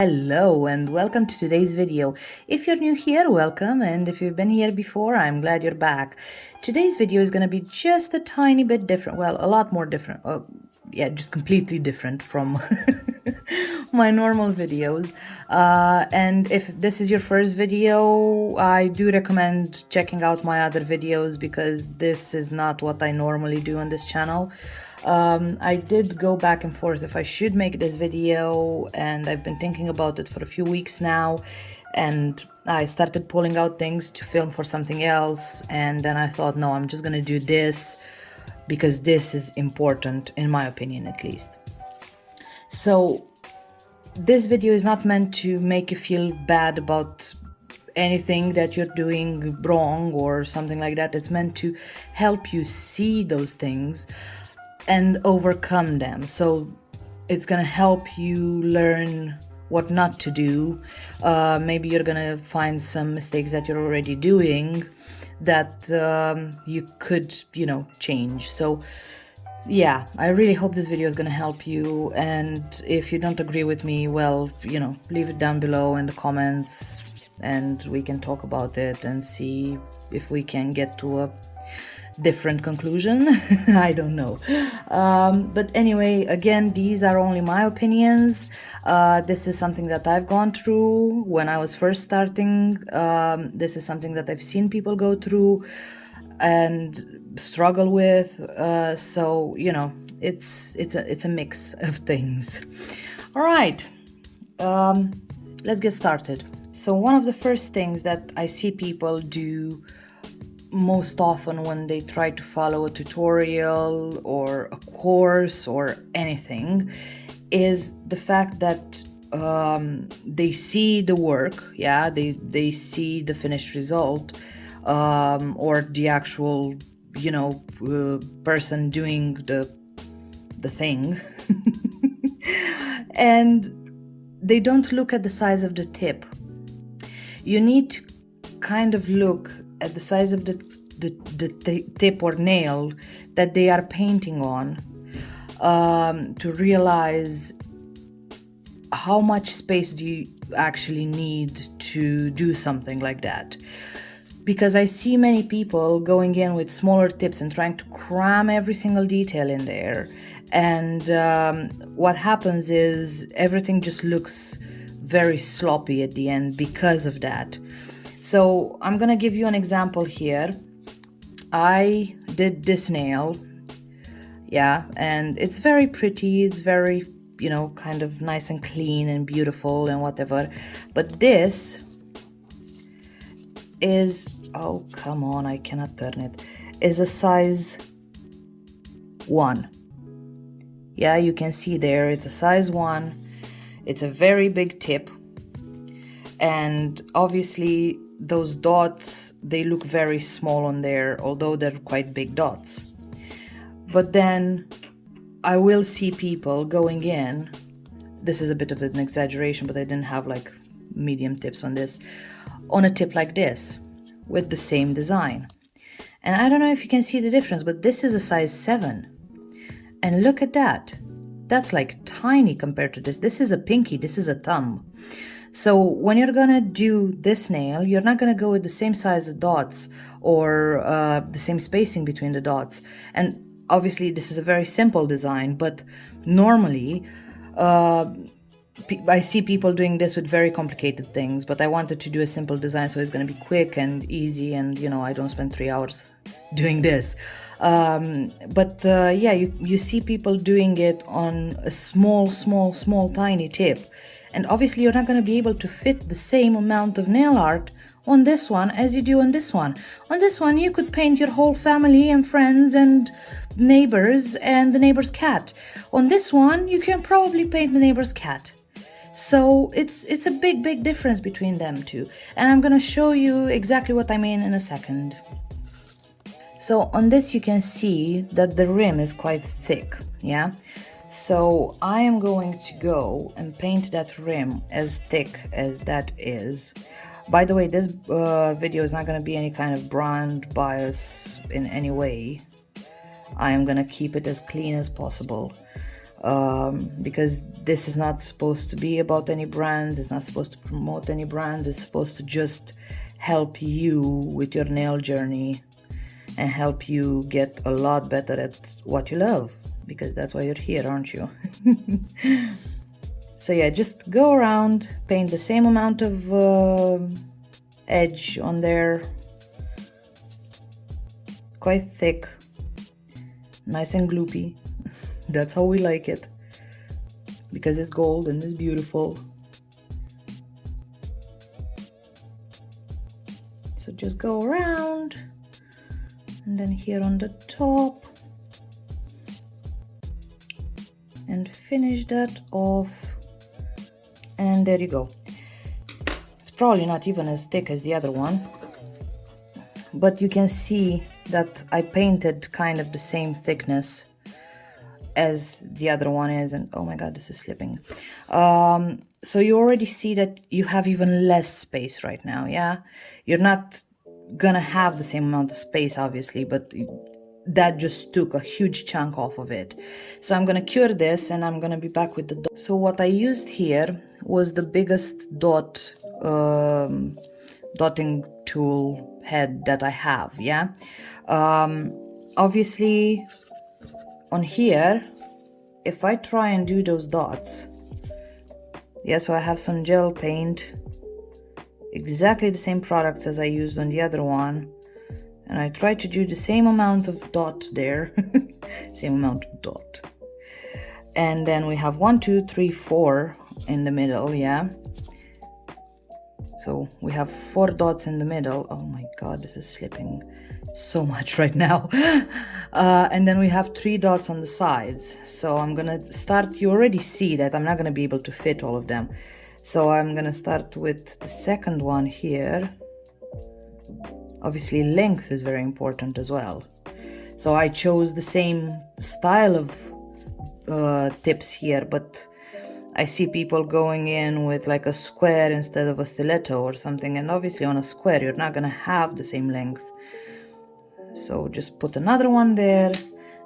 Hello and welcome to today's video. If you're new here, welcome, and if you've been here before, I'm glad you're back. Today's video is going to be just a tiny bit different, well, a lot more different. Just completely different from my normal videos. And if this is your first video, I do recommend checking out my other videos because this is not what I normally do on this channel. I did go back and forth if I should make this video, and I've been thinking about it for a few weeks now, and I started pulling out things to film for something else, and then I thought, no, I'm just gonna do this because this is important, in my opinion at least. So this video is not meant to make you feel bad about anything that you're doing wrong or something like that. It's meant to help you see those things and overcome them. So it's gonna help you learn what not to do. Maybe you're gonna find some mistakes that you're already doing that you could, change. So yeah, I really hope this video is gonna help you. And if you don't agree with me, well, leave it down below in the comments and we can talk about it and see if we can get to a different conclusion. I don't know. But anyway, again, these are only my opinions. This is something that I've gone through when I was first starting. This is something that I've seen people go through and struggle with. So it's a mix of things. All right, let's get started. So one of the first things that I see people do most often when they try to follow a tutorial or a course or anything is the fact that they see the work, they see the finished result, or the actual person doing the thing and they don't look at the size of the tip. You need to kind of look at the size of the tip or nail that they are painting on, to realize how much space do you actually need to do something like that. Because I see many people going in with smaller tips and trying to cram every single detail in there, and what happens is everything just looks very sloppy at the end because of that. So I'm gonna give you an example here. I did this nail, and it's very pretty, it's very, kind of nice and clean and beautiful and whatever. But this is, oh, come on, I cannot turn it, is a size 1. Yeah, you can see there, it's a size 1. It's a very big tip. And obviously those dots, they look very small on there, although they're quite big dots. But then I will see people going in, this is a bit of an exaggeration, but I didn't have like medium tips on this, on a tip like this with the same design. And I don't know if you can see the difference, but this is a size 7. And look at that. That's like tiny compared to this. This is a pinky, this is a thumb. So when you're gonna do this nail, you're not gonna go with the same size of dots or the same spacing between the dots. And obviously this is a very simple design, but normally I see people doing this with very complicated things, but I wanted to do a simple design so it's gonna be quick and easy, and I don't spend 3 hours doing this. You see people doing it on a small tiny tip. And obviously you're not going to be able to fit the same amount of nail art on this one as you do on this one. On this one, you could paint your whole family and friends and neighbors and the neighbor's cat. On this one, you can probably paint the neighbor's cat. So it's a big difference between them two. And I'm going to show you exactly what I mean in a second. So on this, you can see that the rim is quite thick, yeah? So I am going to go and paint that rim as thick as that is. By the way, this video is not going to be any kind of brand bias in any way. I am going to keep it as clean as possible. because this is not supposed to be about any brands, it's not supposed to promote any brands, it's supposed to just help you with your nail journey and help you get a lot better at what you love, because that's why you're here, aren't you? So yeah, just go around, paint the same amount of edge on there, quite thick, nice and gloopy. That's how we like it, because it's gold and it's beautiful. So just go around, and then here on the top, and finish that off, and there you go. It's probably not even as thick as the other one, but you can see that I painted kind of the same thickness as the other one is, and oh my god, this is slipping. So you already see that you have even less space right now. Yeah, you're not gonna have the same amount of space, obviously, but that just took a huge chunk off of it. So I'm gonna cure this, and I'm gonna be back with the dot. So what I used here was the biggest dotting tool head that I have. Yeah, obviously on here, if I try and do those dots, yeah, so I have some gel paint, exactly the same products as I used on the other one, and I try to do the same amount of dot there, same amount of dot, and then we have 1, 2, 3, 4 in the middle. Yeah, so we have 4 dots in the middle. Oh my god, this is slipping so much right now. And then we have 3 dots on the sides. So I'm gonna start, you already see that I'm not gonna be able to fit all of them, so I'm gonna start with the second one here. Obviously length is very important as well, so I chose the same style of tips here, but I see people going in with like a square instead of a stiletto or something, and obviously on a square you're not gonna have the same length. So just put another one there,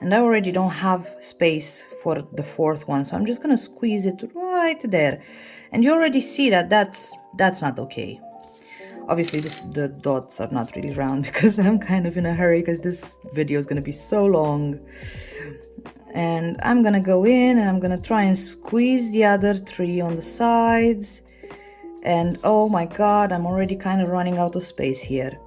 and I already don't have space for the 4th one, so I'm just gonna squeeze it right there, and you already see that that's not okay. Obviously the dots are not really round because I'm kind of in a hurry, because this video is gonna be so long. And I'm gonna go in and I'm gonna try and squeeze the other 3 on the sides, and oh my god, I'm already kind of running out of space here.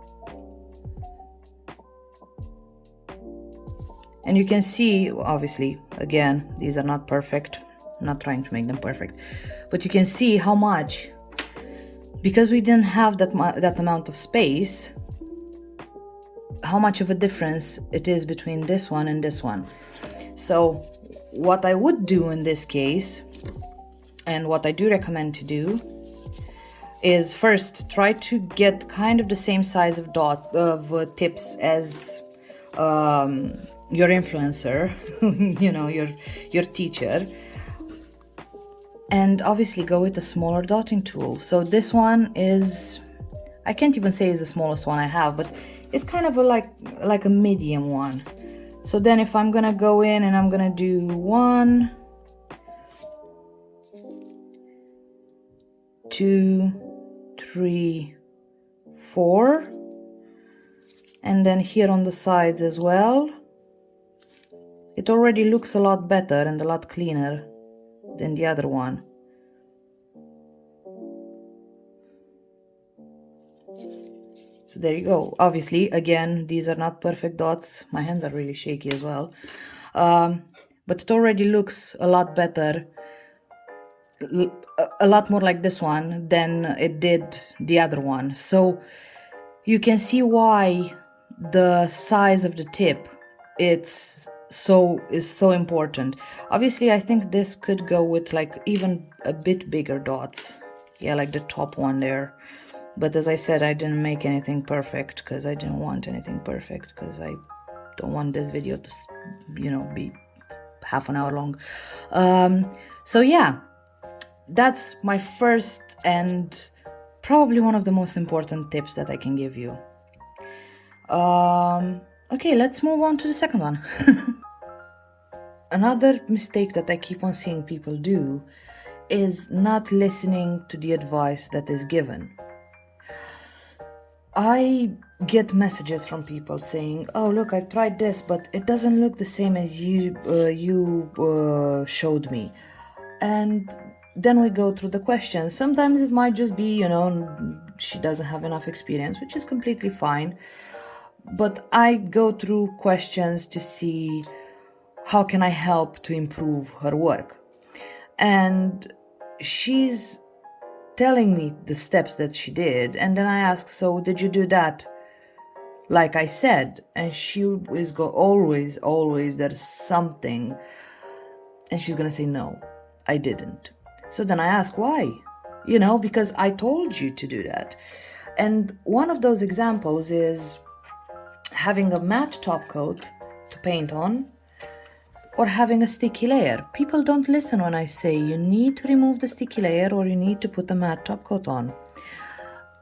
And you can see, obviously, again, these are not perfect. I'm not trying to make them perfect, but you can see how much, because we didn't have that amount of space, how much of a difference it is between this one and this one. So what I would do in this case, and what I do recommend to do, is first try to get kind of the same size of tips as your influencer, you know, your teacher, and obviously go with a smaller dotting tool. So this one is, I can't even say is the smallest one I have, but it's kind of like a medium one. So then if I'm gonna go in and I'm gonna do 1, 2, 3, 4, and then here on the sides as well, it already looks a lot better and a lot cleaner than the other one. So there you go. Obviously, again, these are not perfect dots. My hands are really shaky as well. But it already looks a lot better, a lot more like this one than it did the other one. So you can see why the size of the tip is so important. Obviously, I think this could go with like even a bit bigger dots. Yeah, like the top one there. But as I said, I didn't make anything perfect because I didn't want anything perfect, because I don't want this video to, you know, be half an hour long. So yeah, that's my first and probably one of the most important tips that I can give you. Okay, let's move on to the second one. Another mistake that I keep on seeing people do is not listening to the advice that is given. I get messages from people saying, "Oh, look, I tried this, but it doesn't look the same as you showed me." And then we go through the questions. Sometimes it might just be, she doesn't have enough experience, which is completely fine. But I go through questions to see how can I help to improve her work. And she's telling me the steps that she did, and then I ask, "So did you do that like I said?" And she is always there's something, and she's gonna say, "No, I didn't." So then I ask why, because I told you to do that. And one of those examples is having a matte top coat to paint on, or having a sticky layer. People don't listen when I say you need to remove the sticky layer or you need to put a matte top coat on.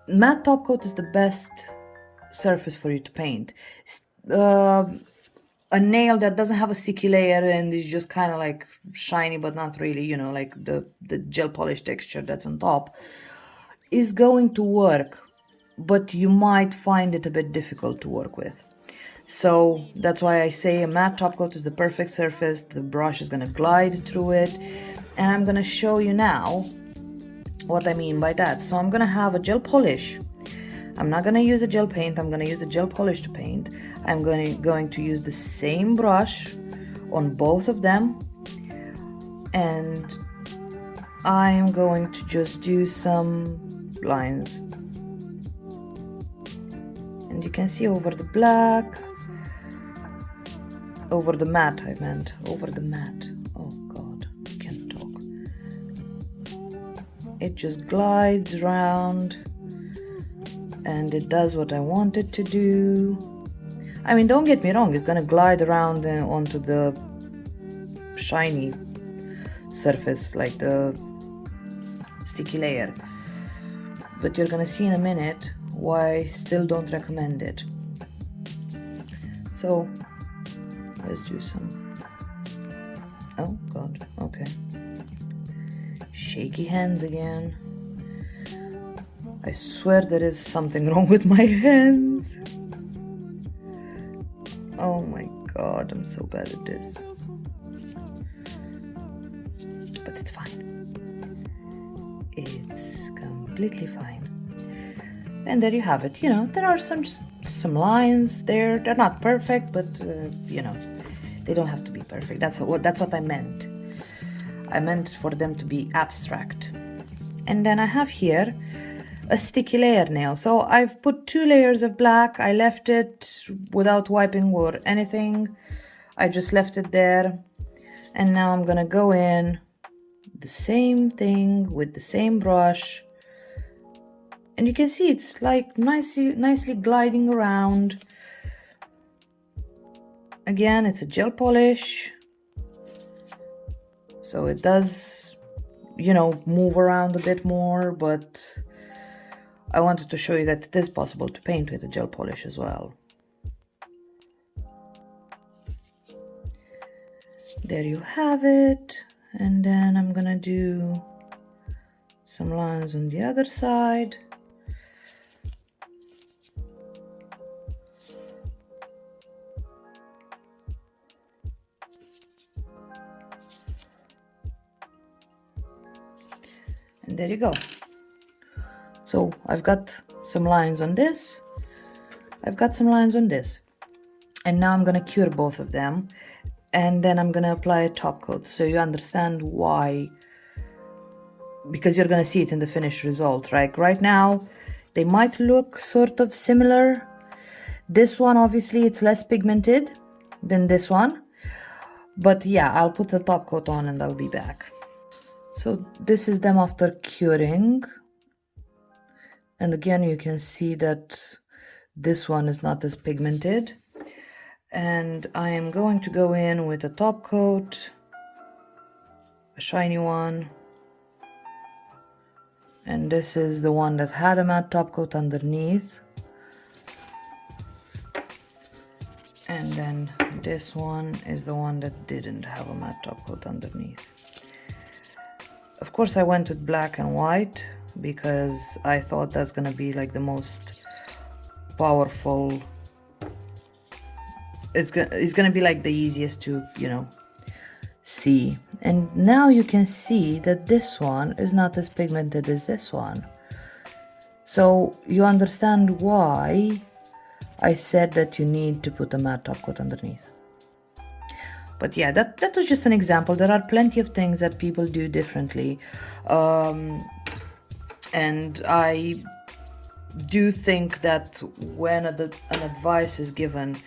Matte top coat is the best surface for you to paint. A nail that doesn't have a sticky layer and is just kind of like shiny but not really, like the gel polish texture that's on top, is going to work, but you might find it a bit difficult to work with. So that's why I say a matte top coat is the perfect surface. The brush is going to glide through it, and I'm going to show you now what I mean by that. So I'm going to have a gel polish. I'm not going to use a gel paint. I'm going to use a gel polish to paint. I'm going to use the same brush on both of them, and I am going to just do some lines. And you can see over the black, over the matte, over the matte. Oh God, I can't talk. It just glides around and it does what I want it to do. I mean, don't get me wrong, it's gonna glide around onto the shiny surface, like the sticky layer. But you're gonna see in a minute why I still don't recommend it. So let's do some. Oh God, okay. Shaky hands again. I swear there is something wrong with my hands. Oh my God, I'm so bad at this. But it's fine. It's completely fine. And there you have it. There are some lines there. They're not perfect, but they don't have to be perfect. That's what I meant. I meant for them to be abstract. And then I have here a sticky layer nail. So I've put 2 layers of black. I left it without wiping or anything. I just left it there. And now I'm gonna go in the same thing with the same brush. And you can see it's like nicely gliding around. Again, it's a gel polish, so it does, move around a bit more, but I wanted to show you that it is possible to paint with a gel polish as well. There you have it. And then I'm gonna do some lines on the other side. And there you go. So I've got some lines on this. I've got some lines on this. And now I'm going to cure both of them. And then I'm going to apply a top coat so you understand why. Because you're going to see it in the finished result, right? Right now, they might look sort of similar. This one, obviously, it's less pigmented than this one. But yeah, I'll put the top coat on and I'll be back. So this is them after curing. And again, you can see that this one is not as pigmented. And I am going to go in with a top coat, a shiny one. And this is the one that had a matte top coat underneath. And then this one is the one that didn't have a matte top coat underneath. Of course, I went with black and white because I thought that's gonna be like the most powerful. It's gonna be like the easiest to, you know, see. And now you can see that this one is not as pigmented as this one. So you understand why I said that you need to put a matte top coat underneath. But yeah, that was just an example. There are plenty of things that people do differently. And I do think that when an advice is given,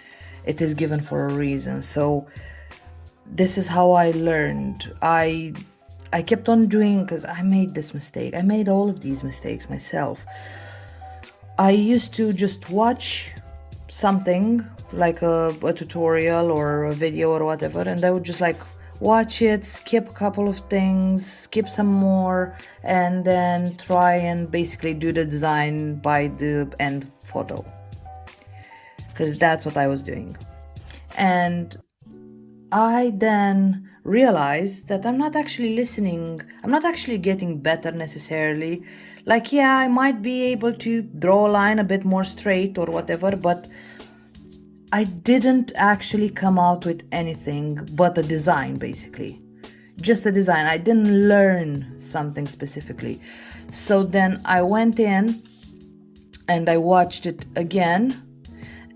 it is given for a reason. So this is how I learned. I kept on doing, because I made this mistake. I made all of these mistakes myself. I used to just watch something like a tutorial or a video or whatever, and I would just like watch it, skip a couple of things, skip some more, and then try and basically do the design by the end photo, because that's what I was doing. And I then realized that I'm not actually listening, I'm not actually getting better necessarily. Like, yeah, I might be able to draw a line a bit more straight or whatever, but I didn't actually come out with anything but a design, basically. Just a design. I didn't learn something specifically. So then I went in and I watched it again,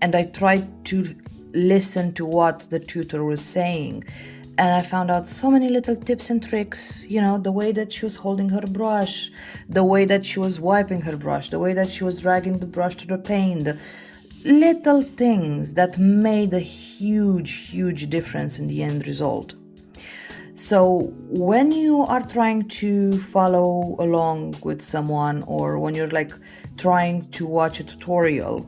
and I tried to listen to what the tutor was saying. And I found out so many little tips and tricks, you know, the way that she was holding her brush, the way that she was wiping her brush, the way that she was dragging the brush to the paint, little things that made a huge difference in the end result. So when you are trying to follow along with someone, or when you're like trying to watch a tutorial,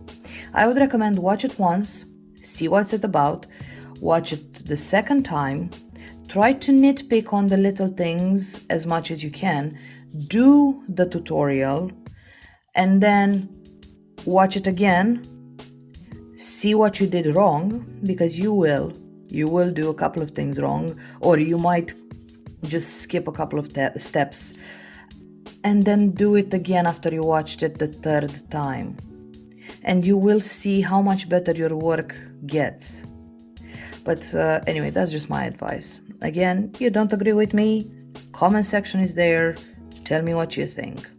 I would recommend watch it once, see what's it about, watch it the second time, try to nitpick on the little things as much as you can, do the tutorial, and then watch it again, see what you did wrong, because you will do a couple of things wrong, or you might just skip a couple of steps, and then do it again after you watched it the third time, and you will see how much better your work gets. But anyway, that's just my advice. Again, you don't agree with me, comment section is there, tell me what you think.